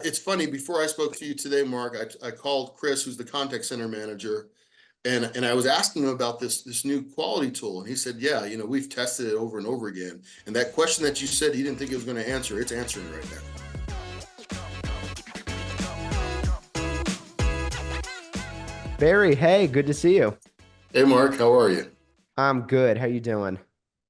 It's funny, before I spoke to you today, Mark, I called Chris, who's the contact center manager, and I was asking him about this new quality tool. And he said, yeah, we've tested it over and over again. And that question that you said he didn't think it was going to answer, it's answering right now. Barry, hey, good to see you. Hey, Mark, how are you? I'm good. How you doing?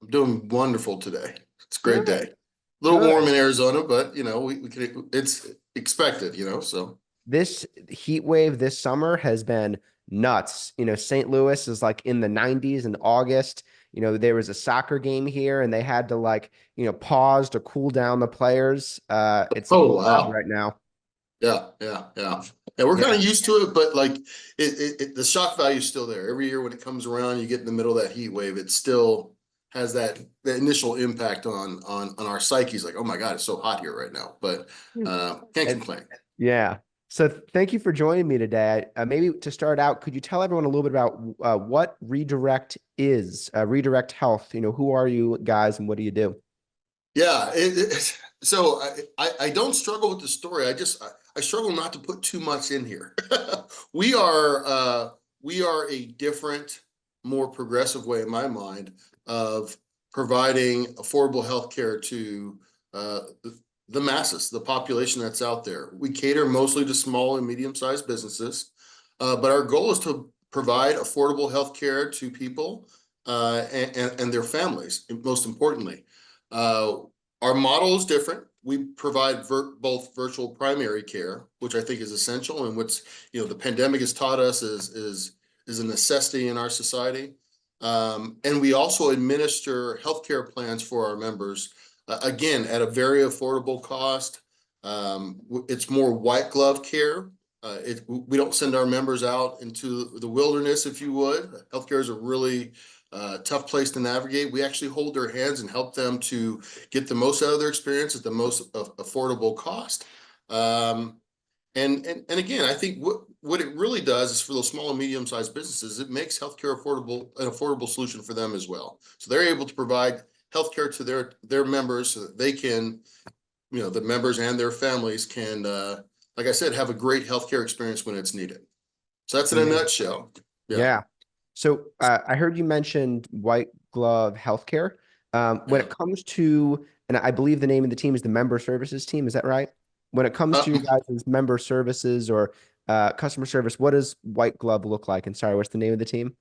I'm doing wonderful today. It's a great day. Good, A little warm good. in Arizona, but it's expected, so. This heat wave this summer has been nuts. St. Louis is like in the 90s in August. There was a soccer game here and they had to pause to cool down the players. It's Oh, wild wow. right now. Yeah. And we're kind Yeah. of used to it, but like the shock value is still there. Every year when it comes around, you get in the middle of that heat wave, it still has that initial impact on our psyches. Like, oh my God, it's so hot here right now. But can't And- complain. yeah. So thank you for joining me today. Maybe to start out, could you tell everyone a little bit about what Redirect is? Redirect Health. Who are you guys and what do you do? Yeah, so I don't struggle with the story. I struggle not to put too much in here. We are we are a different, more progressive way, in my mind, of providing affordable healthcare to the masses, the population that's out there. We cater mostly to small and medium-sized businesses, but our goal is to provide affordable healthcare to people and their families, most importantly. Uh, our model is different. We provide both virtual primary care, which I think is essential, and what's the pandemic has taught us is a necessity in our society. And we also administer healthcare plans for our members, again at a very affordable cost. It's more white glove care. We don't send our members out into the wilderness, if you would. Healthcare is a really tough place to navigate. We actually hold their hands and help them to get the most out of their experience at the most affordable cost. And again, I think what it really does is for those small and medium-sized businesses, it makes healthcare an affordable solution for them as well. So they're able to provide healthcare to their members so that they can, the members and their families can, like I said, have a great healthcare experience when it's needed. So that's in a Amazing. nutshell. Yeah. Yeah. So I heard you mentioned white glove healthcare. When Yeah. it comes to, and I believe the name of the team is the member services team, is that right? When it comes to Uh, you guys' member services or customer service, what does white glove look like? And sorry, what's the name of the team?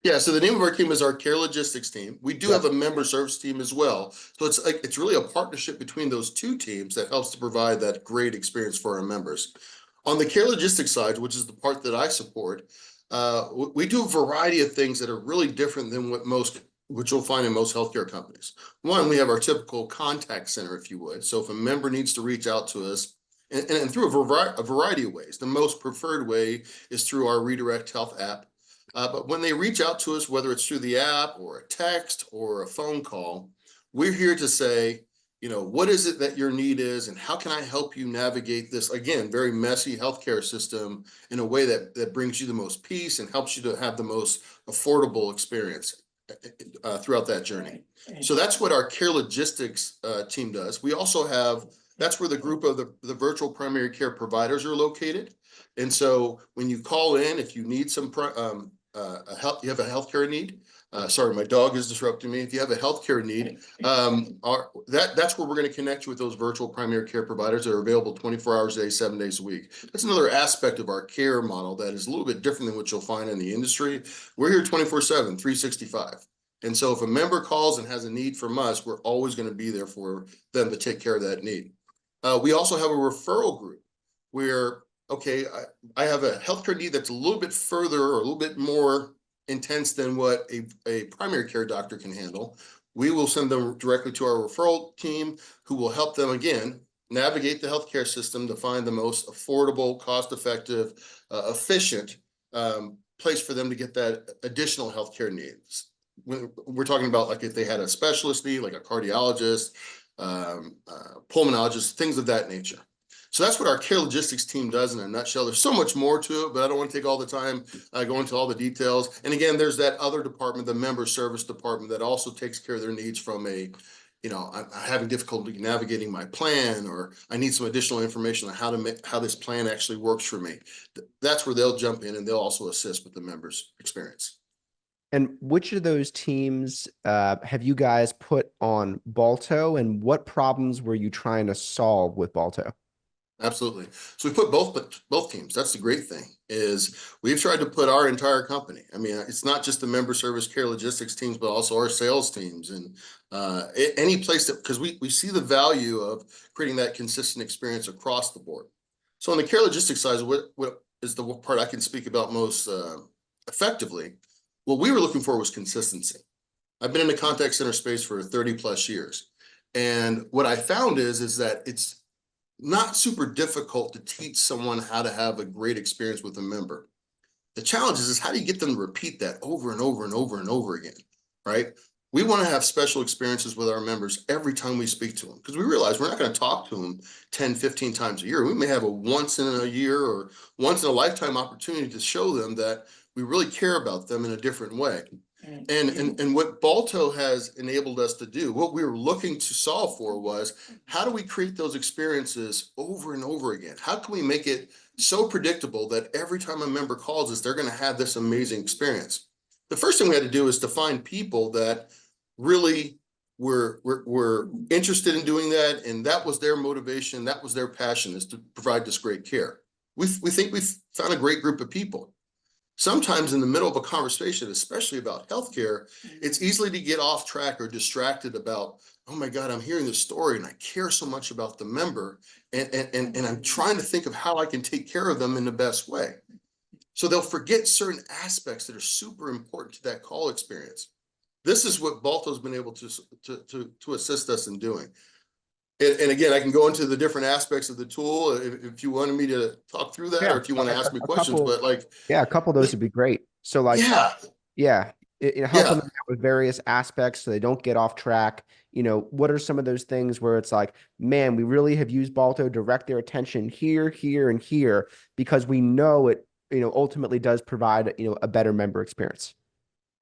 Yeah, so the name of our team is our Care Logistics team. We do have Yep. a member service team as well. So it's really a partnership between those two teams that helps to provide that great experience for our members. On the Care Logistics side, which is the part that I support, we do a variety of things that are really different than which you'll find in most healthcare companies. One, we have our typical contact center, if you would. So if a member needs to reach out to us, and through a variety of ways, the most preferred way is through our Redirect Health app. But when they reach out to us, whether it's through the app or a text or a phone call, we're here to say, what is it that your need is and how can I help you navigate this, again, very messy healthcare system in a way that brings you the most peace and helps you to have the most affordable experience throughout that journey. So that's what our Care Logistics team does. We also have, that's where the group of the virtual primary care providers are located. And so when you call in, if you need you have a healthcare need. Sorry, my dog is disrupting me. If you have a healthcare need, that's where we're going to connect you with those virtual primary care providers that are available 24 hours a day, 7 days a week. That's another aspect of our care model that is a little bit different than what you'll find in the industry. We're here 24/7, 365. And so if a member calls and has a need from us, we're always going to be there for them to take care of that need. We also have a referral group where, okay, I have a healthcare need that's a little bit further or a little bit more intense than what a primary care doctor can handle. We will send them directly to our referral team who will help them, again, navigate the healthcare system to find the most affordable, cost-effective, efficient place for them to get that additional healthcare needs. We're talking about like if they had a specialist need, like a cardiologist, pulmonologist, things of that nature. So that's what our Care Logistics team does in a nutshell. There's so much more to it, but I don't want to take all the time going into all the details. And again, there's that other department, the member service department, that also takes care of their needs from a I'm having difficulty navigating my plan, or I need some additional information on how this plan actually works for me. That's where they'll jump in and they'll also assist with the members' experience. And which of those teams have you guys put on Balto, and what problems were you trying to solve with Balto? Absolutely. So we put both teams. That's the great thing, is we've tried to put our entire company. I mean, it's not just the member service care logistics teams, but also our sales teams and any place that, because we see the value of creating that consistent experience across the board. So on the care logistics side, what is the part I can speak about most effectively? What we were looking for was consistency. I've been in the contact center space for 30 plus years. And what I found is that it's not super difficult to teach someone how to have a great experience with a member. The challenge is how do you get them to repeat that over and over and over and over again, right? We want to have special experiences with our members every time we speak to them, because we realize we're not going to talk to them 10, 15 times a year. We may have a once in a year or once in a lifetime opportunity to show them that we really care about them in a different way. And what Balto has enabled us to do, what we were looking to solve for was, how do we create those experiences over and over again? How can we make it so predictable that every time a member calls us, they're going to have this amazing experience? The first thing we had to do is to find people that really were interested in doing that, and that was their motivation, that was their passion, is to provide this great care. We think we've found a great group of people. Sometimes in the middle of a conversation, especially about healthcare, it's easily to get off track or distracted about, oh my God, I'm hearing this story and I care so much about the member, and I'm trying to think of how I can take care of them in the best way. So they'll forget certain aspects that are super important to that call experience. This is what Balto's been able to assist us in doing. And again, I can go into the different aspects of the tool if you wanted me to talk through that, or Yeah, if you want to ask me a questions, couple. but like, Yeah, a couple of those would be great. So, like, yeah, yeah, helping yeah. them out with various aspects so they don't get off track. What are some of those things where it's like, man, we really have used Balto, direct their attention here, here, and here, because we know it, ultimately does provide, a better member experience.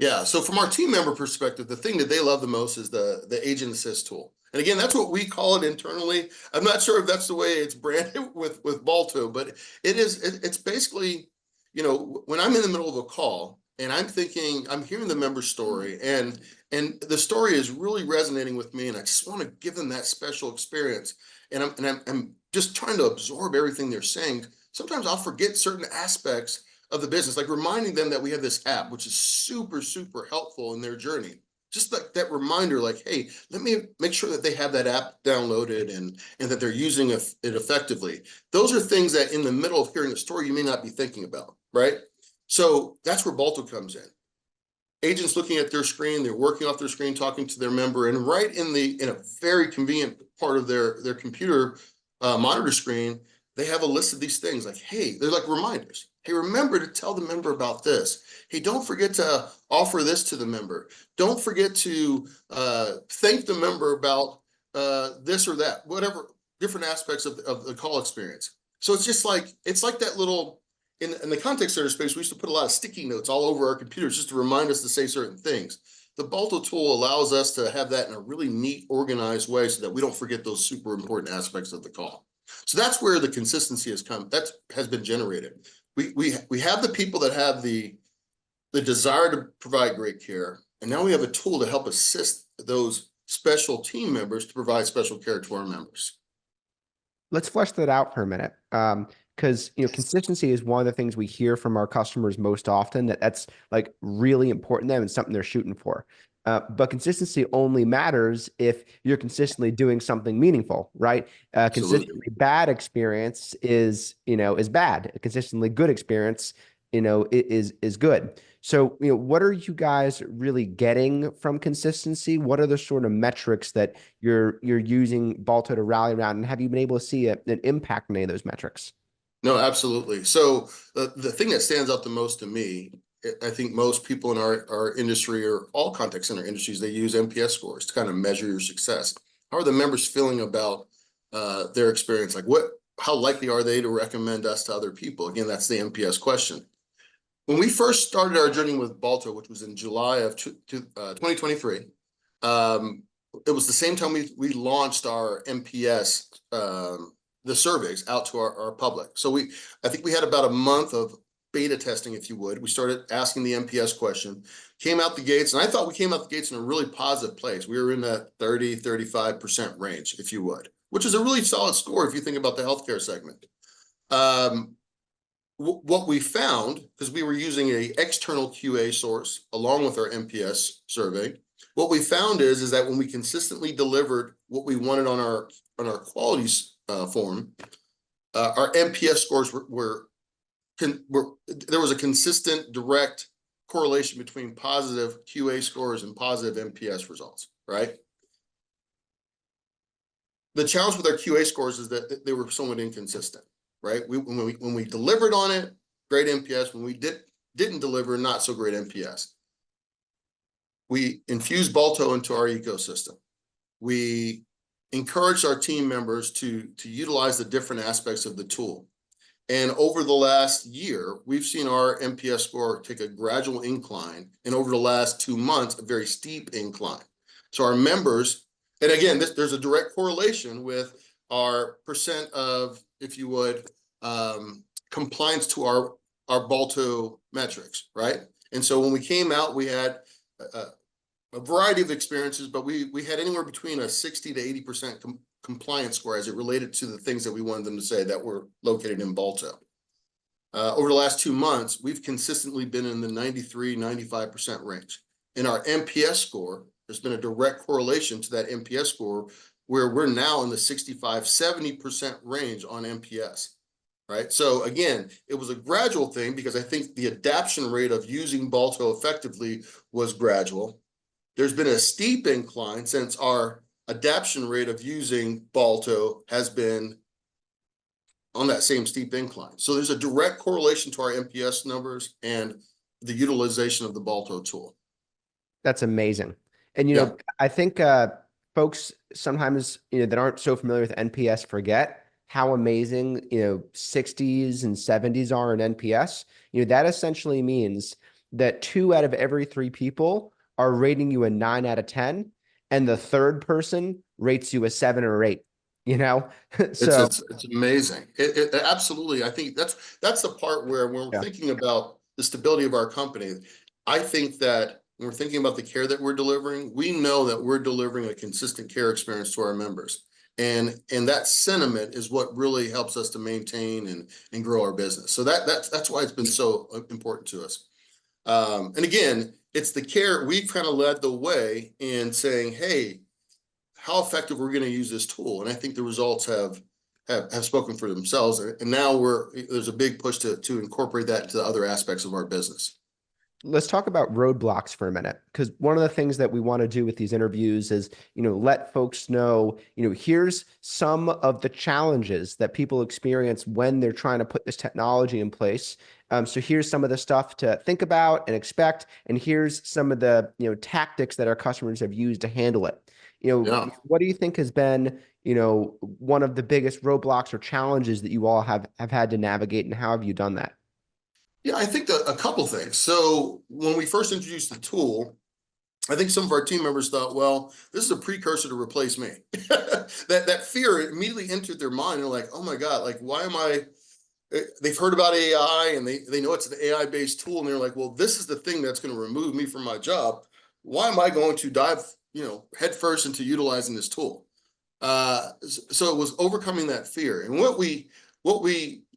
Yeah, so from our team member perspective, the thing that they love the most is the agent assist tool. And again, that's what we call it internally. I'm not sure if that's the way it's branded with Balto, but it's basically, when I'm in the middle of a call and I'm thinking, I'm hearing the member story, and the story is really resonating with me, and I just want to give them that special experience. And I'm just trying to absorb everything they're saying. Sometimes I'll forget certain aspects of the business, like reminding them that we have this app, which is super, super helpful in their journey. Just like that reminder, like, hey, let me make sure that they have that app downloaded and that they're using it effectively. Those are things that in the middle of hearing the story, you may not be thinking about, right? So that's where Balto comes in. Agents looking at their screen, they're working off their screen, talking to their member, and right in a very convenient part of their computer monitor screen, they have a list of these things like, hey, they're like reminders. Hey, remember to tell the member about this. Hey, don't forget to offer this to the member. Don't forget to thank the member about this or that, whatever different aspects of the call experience. So it's like that little, in the contact center space, we used to put a lot of sticky notes all over our computers just to remind us to say certain things. The Balto tool allows us to have that in a really neat, organized way so that we don't forget those super important aspects of the call. So that's where the consistency has been generated. We have the people that have the desire to provide great care, and now we have a tool to help assist those special team members to provide special care to our members. Let's flesh that out for a minute. Because consistency is one of the things we hear from our customers most often, that's like really important to them and something they're shooting for. But consistency only matters if you're consistently doing something meaningful, right? Absolutely. Consistently bad experience is bad. A consistently good experience, is good. So, what are you guys really getting from consistency? What are the sort of metrics that you're using Balto to rally around, and have you been able to see an impact on any of those metrics? No, absolutely. So the thing that stands out the most to me, I think most people in our industry, or all contact center industries, they use NPS scores to kind of measure your success. How are the members feeling about their experience? Like how likely are they to recommend us to other people? Again, that's the NPS question. When we first started our journey with Balto, which was in July of 2023, it was the same time we launched our MPS, the surveys out to our public. So I think we had about a month of beta testing, if you would. We started asking the MPS question, came out the gates, and I thought we came out the gates in a really positive place. We were in that 30-35% range, if you would, which is a really solid score if you think about the healthcare segment. What we found, because we were using an external QA source along with our MPS survey, what we found is that when we consistently delivered what we wanted on our qualities form, our MPS scores there was a consistent, direct correlation between positive QA scores and positive MPS results, right? The challenge with our QA scores is that they were somewhat inconsistent, right? When we delivered on it, great MPS. When we didn't deliver, not so great MPS. We infused Balto into our ecosystem. We encouraged our team members to utilize the different aspects of the tool. And over the last year, we've seen our MPS score take a gradual incline, and over the last 2 months, a very steep incline. So our members, and again, there's a direct correlation with our percent of, if you would, compliance to our Balto metrics, right? And so when we came out, we had a variety of experiences, but we had anywhere between a 60 to 80% compliance score as it related to the things that we wanted them to say that were located in Balto. Over the last 2 months, we've consistently been in the 93-95% range. In our MPS score, there's been a direct correlation to that MPS score where we're now in the 65-70% range on MPS, right? So again, it was a gradual thing because I think the adoption rate of using Balto effectively was gradual. There's been a steep incline since our adoption rate of using Balto has been on that same steep incline. So there's a direct correlation to our MPS numbers and the utilization of the Balto tool. That's amazing. And, Yeah. I think folks sometimes, that aren't so familiar with NPS forget how amazing, 60s and 70s are in NPS. That essentially means that 2 out of every 3 people are rating you a 9 out of 10, and the third person rates you a 7 or 8, So It's amazing. It absolutely. I think that's the part where when we're yeah, thinking about the stability of our company, I think that when we're thinking about the care that we're delivering, we know that we're delivering a consistent care experience to our members. And that sentiment is what really helps us to maintain and grow our business. So that's why it's been so important to us. And again, it's the care. We've kind of led the way in saying, hey, how effective we're going to use this tool. And I think the results have spoken for themselves. And now there's a big push to incorporate that into the other aspects of our business. let's talk about roadblocks for a minute, because one of the things that we want to do with these interviews is, let folks know, here's some of the challenges that people experience when they're trying to put this technology in place. So here's some of the stuff to think about and expect, and here's some of the, tactics that our customers have used to handle it. Yeah. What do you think has been, one of the biggest roadblocks or challenges that you all have had to navigate, and how have you done that? Yeah, I think that a couple things. So when we first introduced the tool, I think some of our team members thought, well, this is a precursor to replace me. That fear immediately entered their mind. They're like, oh my God, like, why am I? They've heard about AI and they know it's an AI-based tool. And they're like, well, this is the thing that's going to remove me from my job. Why am I going to dive, headfirst into utilizing this tool? So it was overcoming that fear. And what we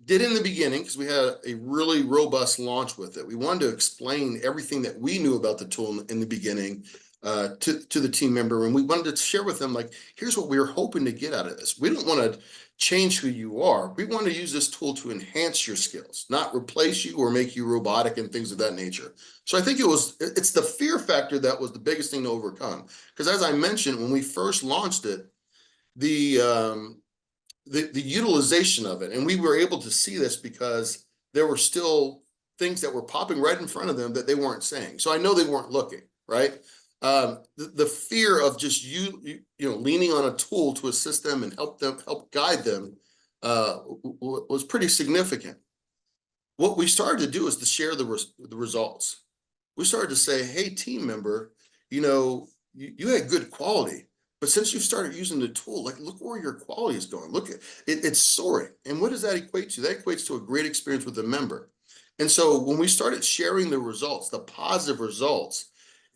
did in the beginning, because we had a really robust launch with it, we wanted to explain everything that we knew about the tool in the beginning to the team member. And we wanted to share with them, like, here's what we were hoping to get out of this. We don't want to change who you are. We want to use this tool to enhance your skills, not replace you or make you robotic and things of that nature. So I think it's the fear factor that was the biggest thing to overcome. Because as I mentioned, when we first launched it, the utilization of it, and we were able to see this because there were still things that were popping right in front of them that they weren't saying. So I know they weren't looking, right? The fear of just leaning on a tool to assist them and help guide them was pretty significant. What we started to do is to share the results. We started to say, hey, team member, you had good quality, But since you've started using the tool, like look where your quality is going. Look at it, it's soaring. And what does that equate to? That equates to a great experience with the member. And so when we started sharing the results, the positive results,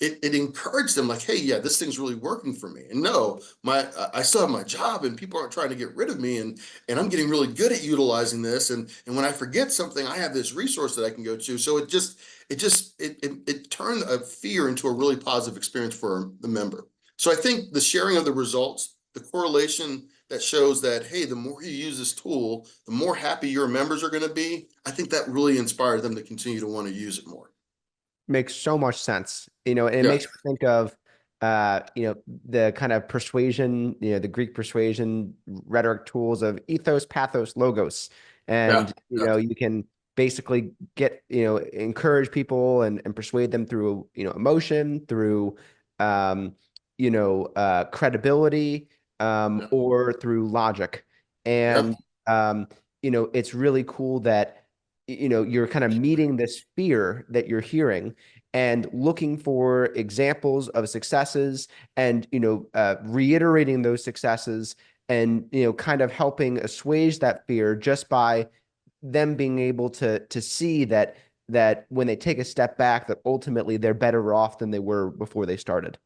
it encouraged them like, hey, yeah, this thing's really working for me. And no, I still have my job and people aren't trying to get rid of me. And I'm getting really good at utilizing this. And when I forget something, I have this resource that I can go to. So it turned a fear into a really positive experience for the member. So I think the sharing of the results, the correlation that shows that, hey, the more you use this tool, the more happy your members are going to be. I think that really inspired them to continue to want to use it more. Makes so much sense. And it Yeah, makes me think of the kind of persuasion, the Greek persuasion rhetoric tools of ethos, pathos, logos. yeah, And yeah. you can basically get, encourage people and persuade them through, emotion, through credibility, Yeah, or through logic. yeah. And it's really cool that you're kind of meeting this fear that you're hearing and looking for examples of successes and reiterating those successes and kind of helping assuage that fear just by them being able to see that when they take a step back that ultimately they're better off than they were before they started.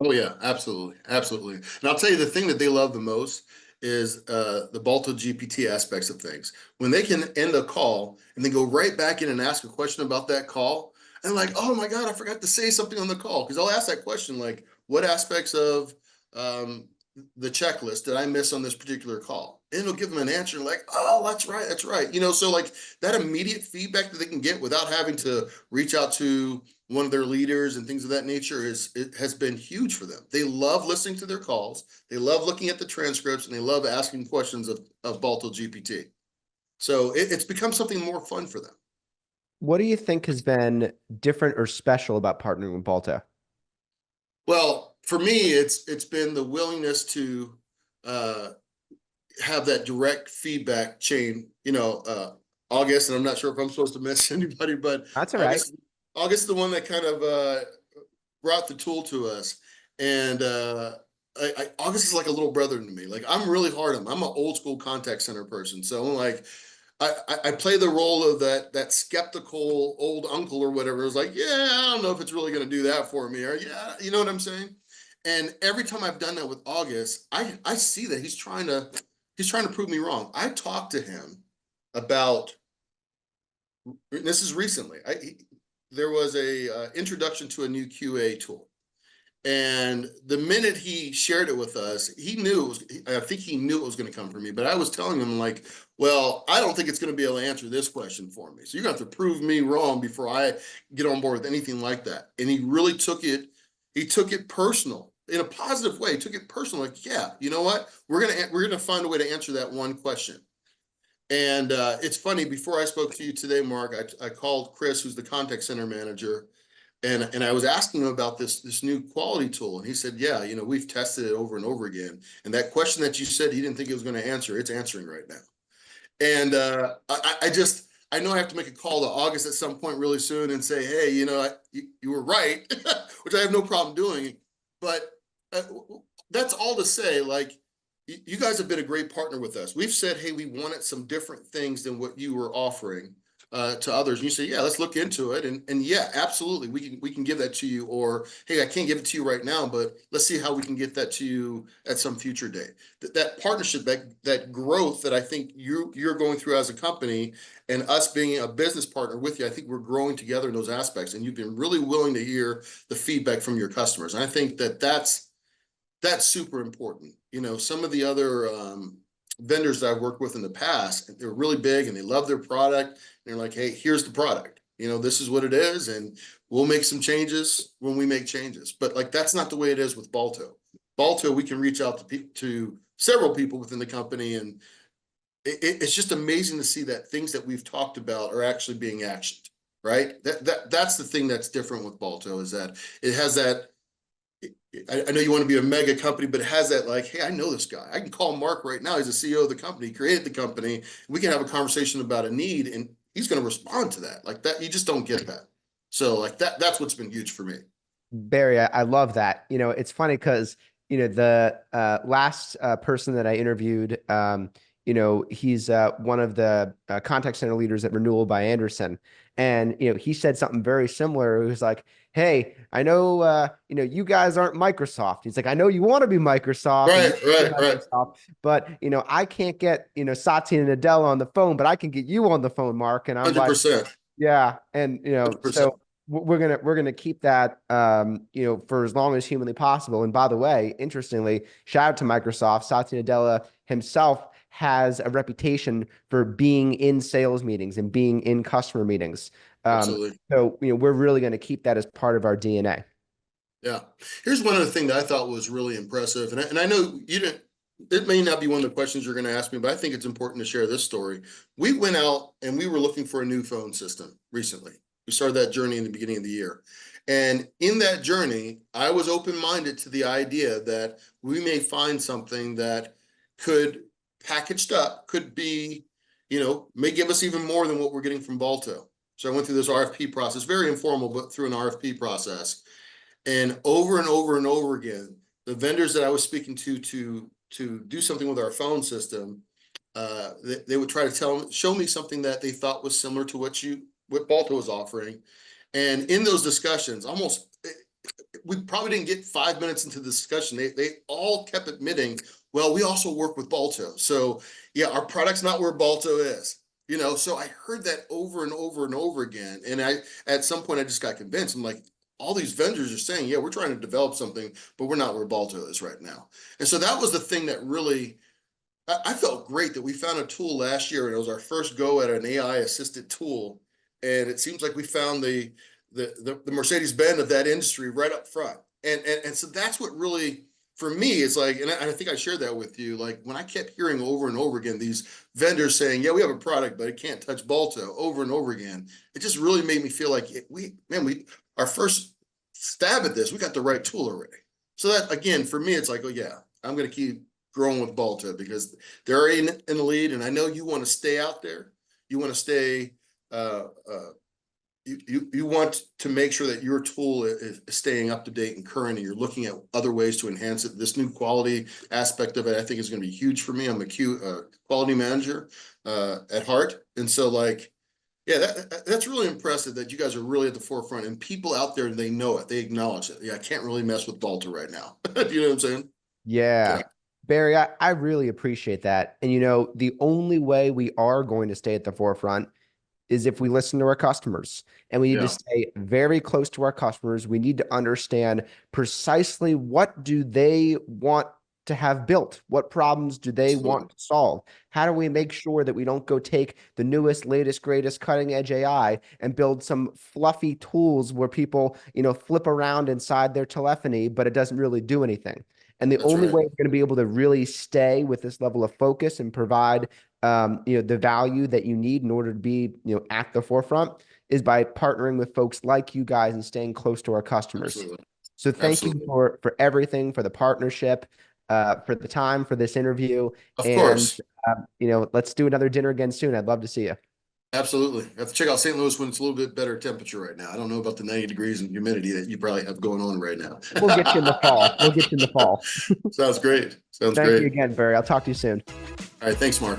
Oh yeah, absolutely, absolutely. And I'll tell you the thing that they love the most is the Balto GPT aspects of things. When they can end a call and then go right back in and ask a question about that call, and like, oh my God, I forgot to say something on the call. Because I'll ask that question like, what aspects of um, the checklist did I miss on this particular call? And it'll give them an answer like, oh, that's right, that's right. So like that immediate feedback that they can get without having to reach out to one of their leaders and things of that nature it has been huge for them. They love listening to their calls. They love looking at the transcripts and they love asking questions of Balto GPT. So it's become something more fun for them. What do you think has been different or special about partnering with Balto? Well, for me, it's been the willingness to uh, have that direct feedback chain. August, and I'm not sure if I'm supposed to mention anybody, but That's all right. August, August is the one that kind of brought the tool to us. And August is like a little brother to me. Like I'm really hard on him. I'm an old school contact center person. So I'm like, I play the role of that skeptical old uncle or whatever. It's like, yeah, I don't know if it's really going to do that for me. Or yeah, you know what I'm saying? And every time I've done that with August, I see that he's trying to prove me wrong. I talked to him about this is recently. There was a introduction to a new QA tool. And the minute he shared it with us, he knew I think he knew it was going to come from me. But I was telling him, like, well, I don't think it's going to be able to answer this question for me. So you're going to have to prove me wrong before I get on board with anything like that. And he really he took it personal in a positive way. He took it personal, like, yeah, you know what? We're gonna find a way to answer that one question. And it's funny, before I spoke to you today, Mark, I called Chris, who's the contact center manager, and I was asking him about this new quality tool. And he said, yeah, we've tested it over and over again. And that question that you said he didn't think it was going to answer, it's answering right now. And I know I have to make a call to August at some point really soon and say, hey, you were right, which I have no problem doing. But uh, that's all to say, like, you guys have been a great partner with us. We've said, hey, we wanted some different things than what you were offering to others. And you say, yeah, let's look into it. And yeah, absolutely, we can give that to you. Or hey, I can't give it to you right now, but let's see how we can get that to you at some future date. That partnership, that growth that I think you're going through as a company, and us being a business partner with you, I think we're growing together in those aspects. And you've been really willing to hear the feedback from your customers. And I think that's super important. Some of the other vendors that I've worked with in the past, they're really big and they love their product. And they're like, hey, here's the product. This is what it is, and we'll make some changes when we make changes. But like that's not the way it is with Balto. Balto, we can reach out to several people within the company, and it's just amazing to see that things that we've talked about are actually being actioned. Right? That's the thing that's different with Balto, is that it has that. I know you want to be a mega company, but it has that like, hey, I know this guy. I can call Mark right now. He's the CEO of the company, he created the company. We can have a conversation about a need, and he's going to respond to that. Like that, you just don't get that. So like that's what's been huge for me. Barry, I love that. It's funny because the last person that I interviewed, he's one of the contact center leaders at Renewal by Anderson. And, he said something very similar. It was like, hey, I know, you guys aren't Microsoft. He's like, I know you want to be Microsoft and you Right, want to be right, right. Microsoft, but, I can't get, Satya and Adele on the phone, but I can get you on the phone, Mark. And I'm like, 100%. yeah, and so 100%. we're gonna keep that for as long as humanly possible. And by the way, interestingly, shout out to Microsoft. Satya Nadella himself has a reputation for being in sales meetings and being in customer meetings. Absolutely. So we're really going to keep that as part of our DNA. Yeah. Here's one other thing that I thought was really impressive. And I know you didn't, it may not be one of the questions you're going to ask me, but I think it's important to share this story. We went out and we were looking for a new phone system recently. We started that journey in the beginning of the year. And in that journey, I was open-minded to the idea that we may find something that could, packaged up, could be, may give us even more than what we're getting from Balto. So I went through this RFP process, very informal, but through an RFP process. And over and over again, the vendors that I was speaking to do something with our phone system, they would try to show me something that they thought was similar to what Balto was offering. And in those discussions, we probably didn't get 5 minutes into the discussion. They all kept admitting, well, we also work with Balto. So yeah, our product's not where Balto is. So I heard that over and over and over again. And at some point I just got convinced. I'm like, all these vendors are saying, yeah, we're trying to develop something, but we're not where Balto is right now. And so that was the thing that really, I felt great that we found a tool last year, and it was our first go at an AI assisted tool. And it seems like we found the Mercedes-Benz of that industry right up front. And so that's what really, for me, is like, and I think I shared that with you, like when I kept hearing over and over again, these vendors saying, yeah, we have a product, but it can't touch Balto over and over again. It just really made me feel like our first stab at this, we got the right tool already. So that, again, for me, it's like, oh yeah, I'm going to keep growing with Balto because they're already in the lead. And I know you want to stay out there. You want to stay, you want to make sure that your tool is staying up to date and current, and you're looking at other ways to enhance it. This new quality aspect of it, I think, is going to be huge for me. I'm a quality manager at heart. And so like, yeah, that's really impressive that you guys are really at the forefront, and people out there, they know it, they acknowledge it. Yeah, I can't really mess with Balto right now. Do you know what I'm saying? Yeah. Yeah, Barry, I really appreciate that. And the only way we are going to stay at the forefront is if we listen to our customers, and we need to yeah, stay very close to our customers. We need to understand precisely what do they want to have built? What problems do they absolutely. want to solve? How do we make sure that we don't go take the newest, latest, greatest cutting edge AI and build some fluffy tools where people, flip around inside their telephony, but it doesn't really do anything. And the That's only right. way we're going to be able to really stay with this level of focus and provide the value that you need in order to be, at the forefront is by partnering with folks like you guys and staying close to our customers. Absolutely. So thank you Absolutely. for everything, for the partnership, for the time, for this interview. Of And, course. let's do another dinner again soon. I'd love to see you. Absolutely. I have to check out St. Louis when it's a little bit better temperature right now. I don't know about the 90 degrees and humidity that you probably have going on right now. We'll get you in the fall. We'll get you in the fall. Sounds great. Sounds Thank you great. again, Barry. I'll talk to you soon. All right. Thanks, Mark.